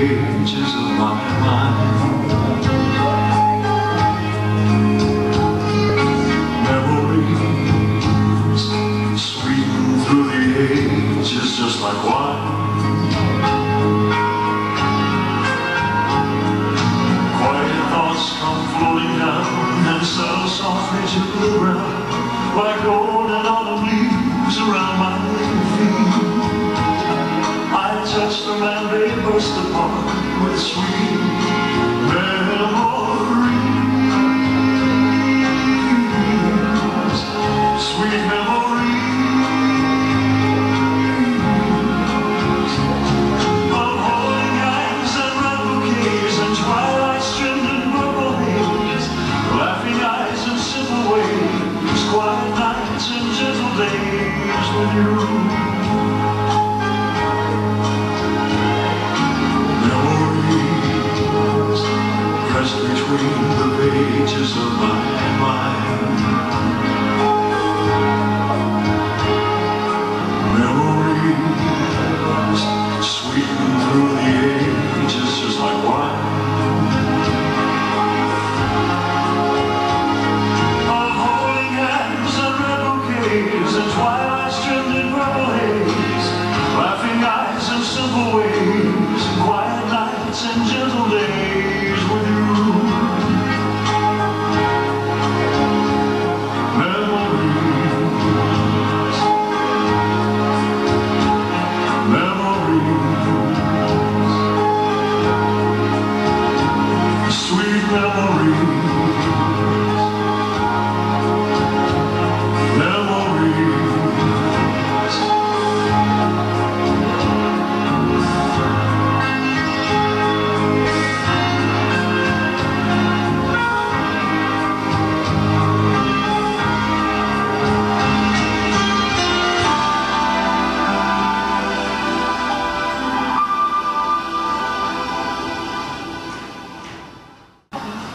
pages of my mind. Memories sweeten through the ages just like wine. Quiet thoughts come floating down and settle softly to the ground like golden autumn leaves around my feet. I touch them and they burst apart with sweet memories. Sweet memories of holding hands and red bouquets and twilight strimmed in purple haze, laughing eyes and simple ways, quiet nights and gentle days with you. Between the pages of my mind. Memories sweeten through the ages just like wine. Of holding hands and red bouquets and twilight strimmed in purple haze, laughing eyes and simple ways, quiet nights and gentle days with you.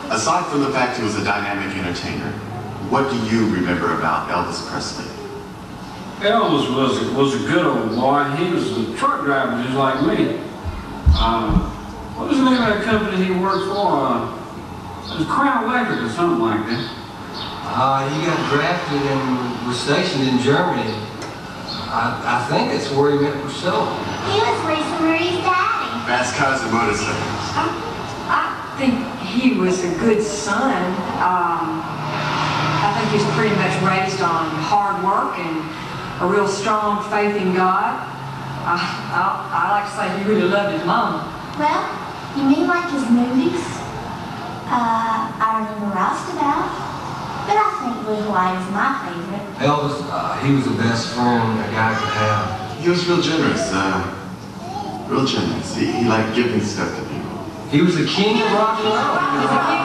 Aside from the fact he was a dynamic entertainer, what do you remember about Elvis Presley? Elvis was a good old boy. He was a truck driver just like me. What was the name of that company he worked for? It was Crown Electric or something like that. He got drafted and was stationed in Germany. I think that's where he met Priscilla. He was Lisa Marie's daddy. Fast cars and motorcycles. I think he was a good son. I think he was pretty much raised on hard work and a real strong faith in God. I like to say he really loved his mom. Well, you mean like his movies? I remember Roustabout, but I think Blue Hawaii is my favorite. Elvis, he was the best friend a guy could have. He was real generous, real generous. He liked giving stuff to people. He was the king of rock and roll. Everybody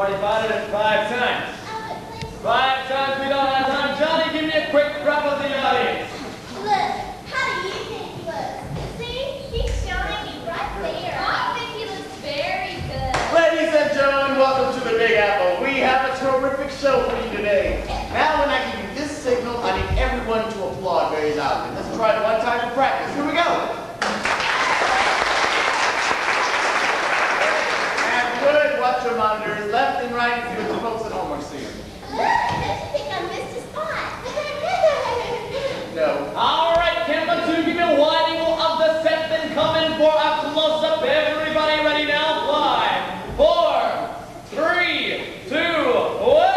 45 and 5 times. 5 times we don't have time. Johnny, give me a quick drop of the audience. Look, how do you think he looks? See, he's shining right there. I think he looks very good. Ladies and gentlemen, welcome to the Big Apple. We have a terrific show for you today. Now when I give you this signal, I need everyone to applaud very loudly. Let's try it one time for practice. Here we go. Good, watch your monitors, left and right, see what the folks at home are seeing. Look, don't you think I missed a spot? No. All right, camera 2, give me a wide angle of the set, then come in for a close-up. Everybody ready now? 5, 4, 3, 2, 1.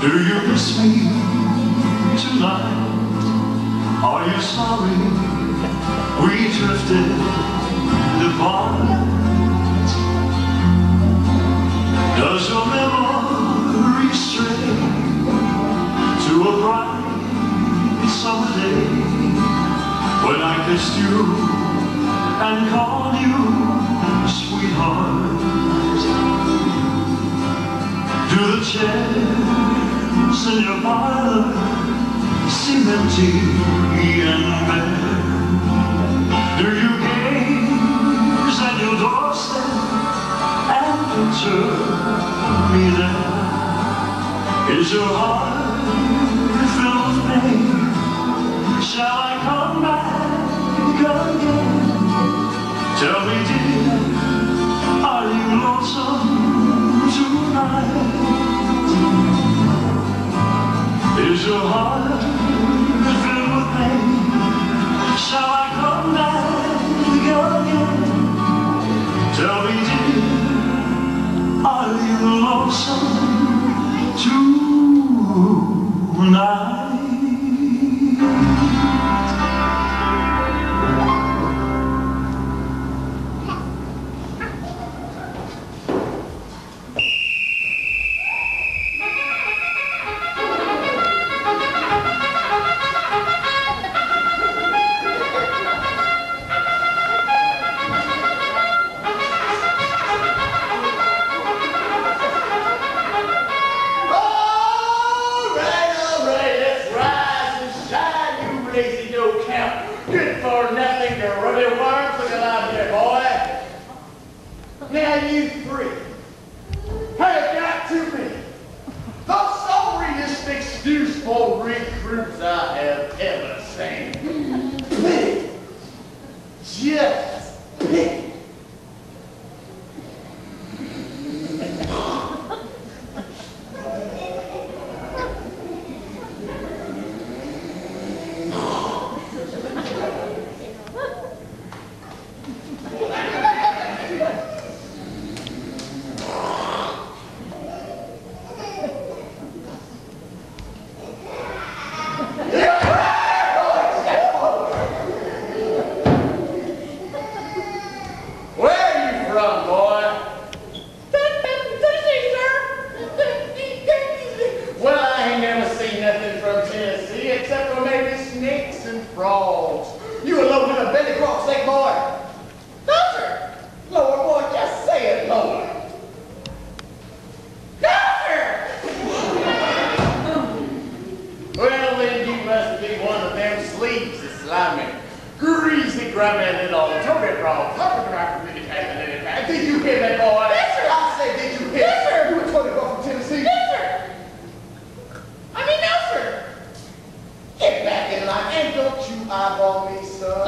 Do you miss me tonight? Are you sorry we drifted apart? Does your memory stray to a bright summer day when I kissed you and called you sweetheart? Do the chairs in your parlor seem empty and bare? Do you gaze at your doorstep and picture me there? Is your heart filled with pain? Shall I come back again? Tell me, dear, are you lonesome tonight? Is your heart filled with pain? Shall I come back again? Tell me, dear, are you lonesome tonight? Now you three have got to be the sorriest excuse for recruits I have ever seen. Big. Just big. Eyeball me, son.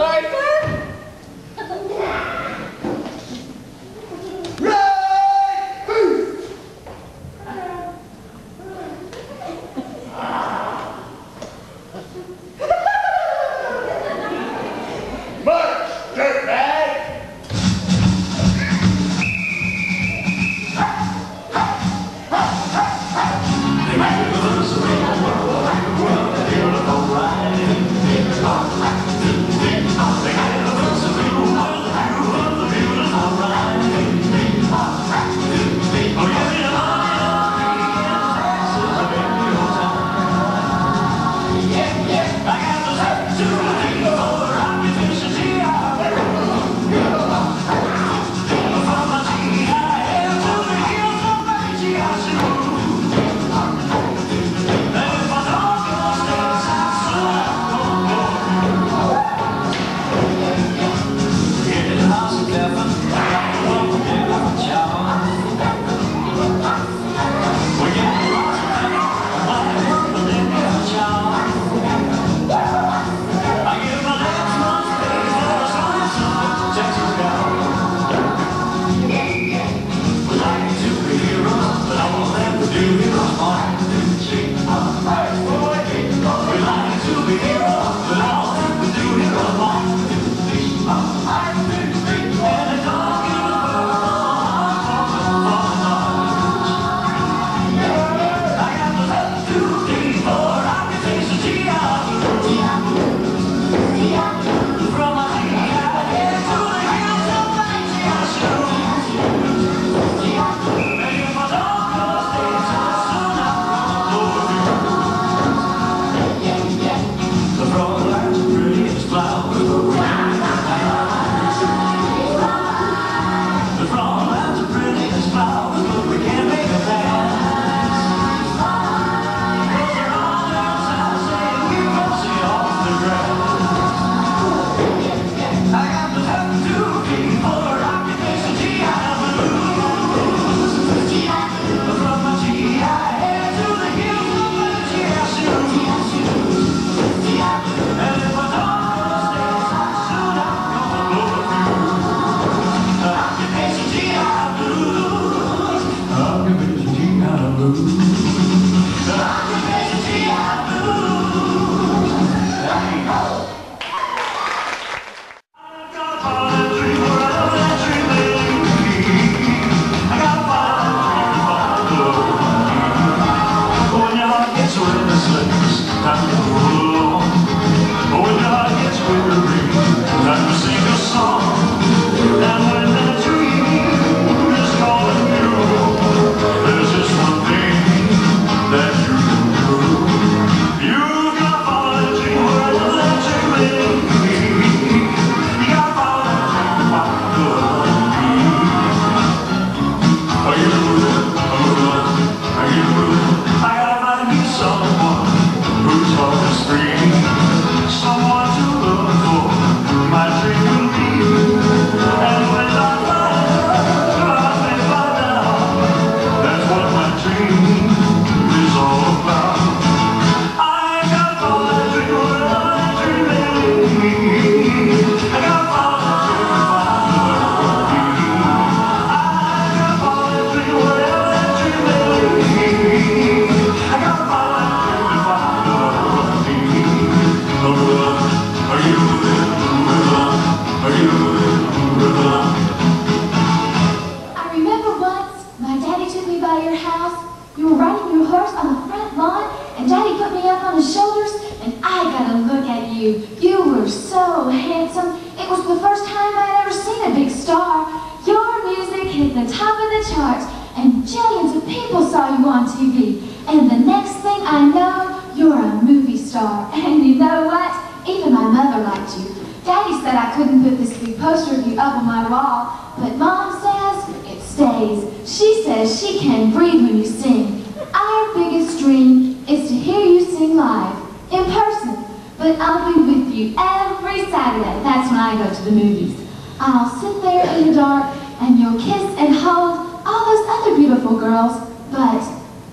and jillions of people saw you on TV. And the next thing I know, you're a movie star. And you know what? Even my mother liked you. Daddy said I couldn't put this big poster of you up on my wall, but Mom says it stays. She says she can breathe when you sing. Our biggest dream is to hear you sing live, in person. But I'll be with you every Saturday. That's when I go to the movies. I'll sit there in the dark, and you'll kiss and hold all those other beautiful girls, but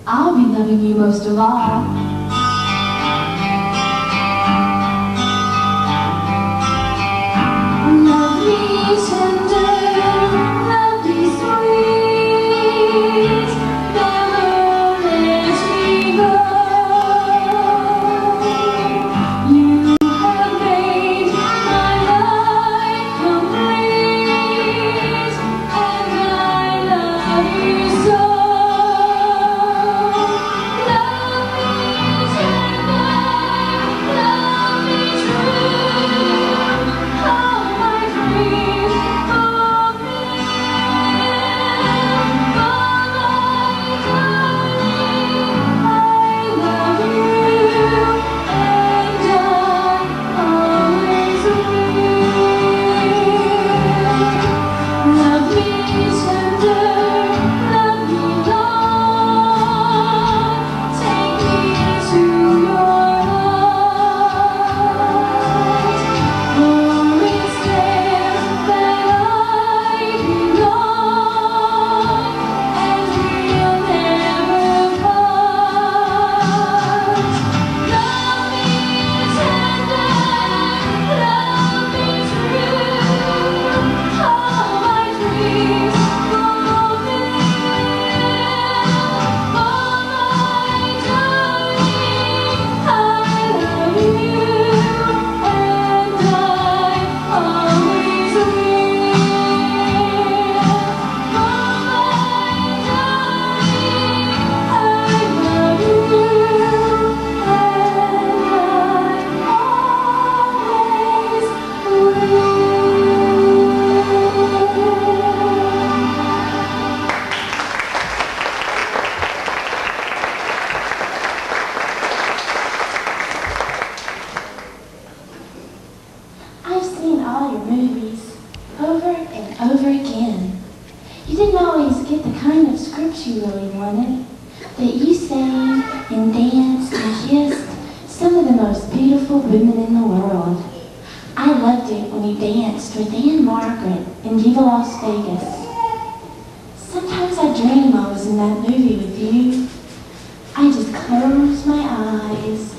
I'll be loving you most of all. Love me tender, love me sweet, never let me go. You have made my life complete, and I love you so. Love me tender, love me true. All my dreams fulfill. I've seen all your movies over and over again. You didn't always get the kind of script you really wanted, but you sang and danced and kissed some of the most beautiful women in the world. I loved it when you danced with Anne Margaret in Viva Las Vegas. Sometimes I dream I was in that movie with you. I just close my eyes.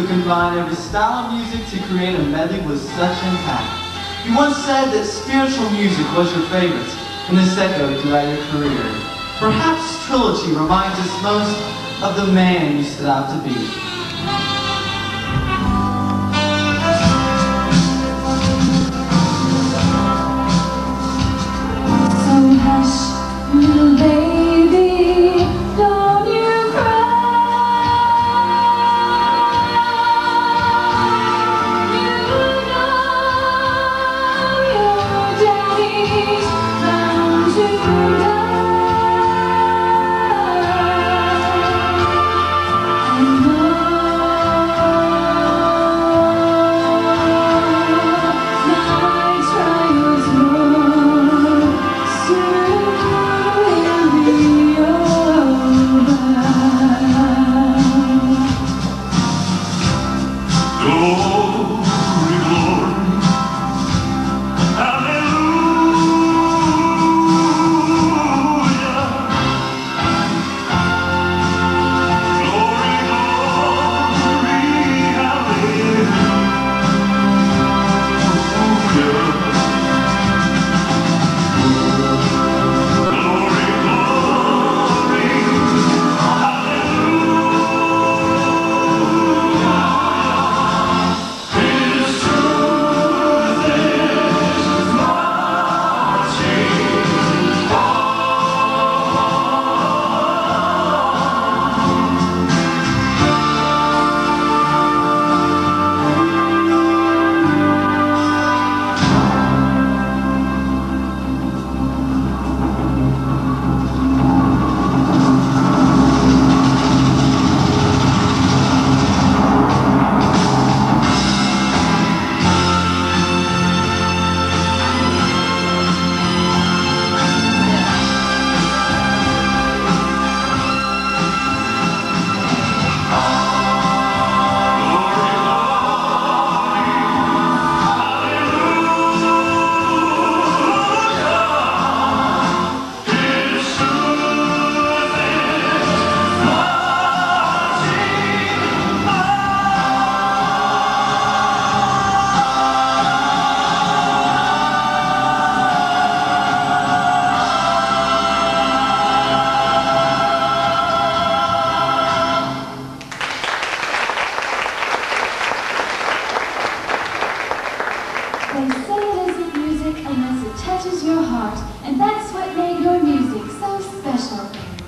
combine every style of music to create a medley with such impact. You once said that spiritual music was your favorite, and this echoed throughout your career. Perhaps Trilogy reminds us most of the man you set out to be. So hush, little baby, don't you cry. You know your daddy's bound to die.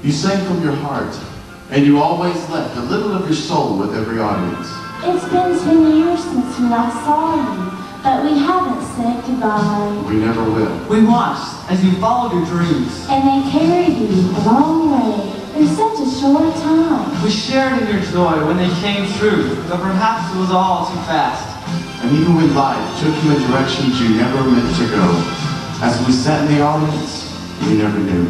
You sang from your heart, and you always left a little of your soul with every audience. It's been 10 years since we last saw you, but we haven't said goodbye. We never will. We watched as you followed your dreams. And they carried you a long way in such a short time. We shared in your joy when they came true, but perhaps it was all too fast. And even when life took you in directions you never meant to go, as we sat in the audience, we never knew.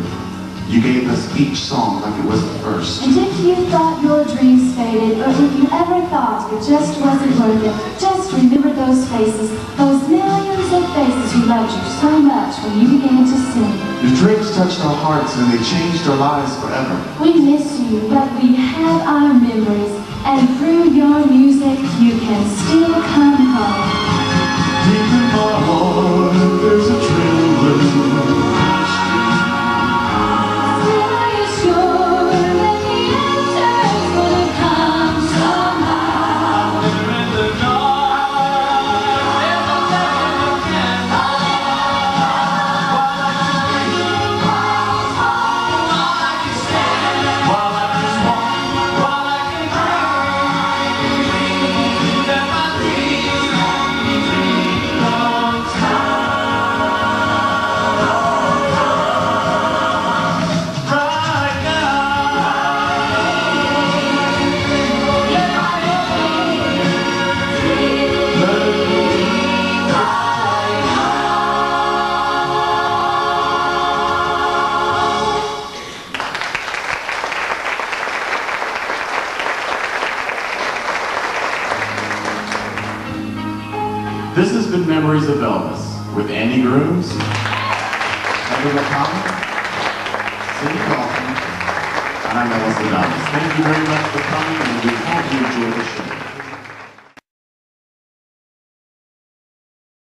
You gave us each song like it was the first. And if you thought your dreams faded, or if you ever thought it just wasn't worth it, just remember those faces, those millions of faces who loved you so much when you began to sing. Your dreams touched our hearts and they changed our lives forever. We miss you, but we have our memories, and through your music, you can still come home. Deep in my heart, there's a trail. This has been Memories of Elvis with Andy Grooms, Heather McConnell, Cindy Kaufman, and I'm Ellis Adonis. Thank you very much for coming, and we hope you enjoy the show.